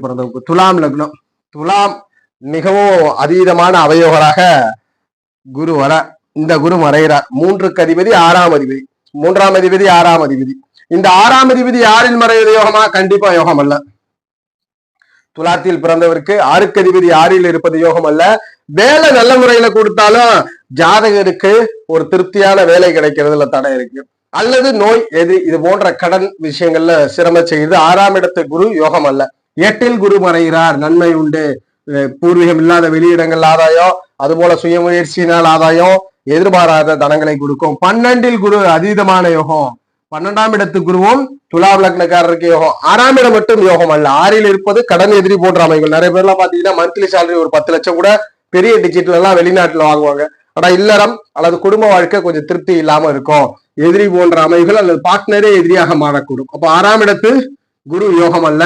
பிறந்தவங்க துலாம் லக்னம். துலாம் மிகவும் அதீதமான அவயோகராக குரு வர, இந்த குரு மறைகிறார். 3க்கு அதிபதி 6ஆம் அதிபதி, 3ஆம் அதிபதி 6ஆம் அதிபதி. இந்த 6ஆம் அதிபதி யாரில் மறைவது யோகமா? கண்டிப்பா யோகம் அல்ல. துலாத்தில் பிறந்தவருக்கு 6க்கு அதிபதி 6ல் இருப்பது யோகம் அல்ல. வேலை நல்ல முறையில கொடுத்தாலும் ஜாதகருக்கு ஒரு திருப்தியான வேலை கிடைக்கிறதுல தடை இருக்கு, அல்லது நோய் எது இது போன்ற கடன் விஷயங்கள்ல சிரம செய்யுது. 6ஆம் இடத்து குரு யோகம் அல்ல. 8ல் குரு மறைகிறார், நன்மை உண்டு. பூர்வீகம் இல்லாத வெளியிடங்கள் ஆதாயம், அது போல சுய முயற்சியினால் ஆதாயம், எதிர்பாராத தனங்களை கொடுக்கும். 12ல் குரு அதீதமான யோகம். 12ஆம் இடத்து குருவும் துலாம் லக்னக்காரருக்கு யோகம். 6ஆம் இடம் மட்டும் யோகம் அல்ல. 6ல் இருப்பது கடன் எதிரி போன்ற அமைகள். நிறைய பேர்லாம் பாத்தீங்கன்னா மந்த்லி சேலரி ஒரு 10 லட்சம் கூட பெரிய டிஜிட்ல எல்லாம் வெளிநாட்டுல வாங்குவாங்க. ஆனா இல்லறம் அல்லது குடும்ப வாழ்க்கை கொஞ்சம் திருப்தி இல்லாம இருக்கும். எதிரி போன்ற அமைகள் அல்லது பார்ட்னரே எதிரியாக மாறக்கூடும். அப்ப 6ஆம் இடத்து குரு யோகம் அல்ல.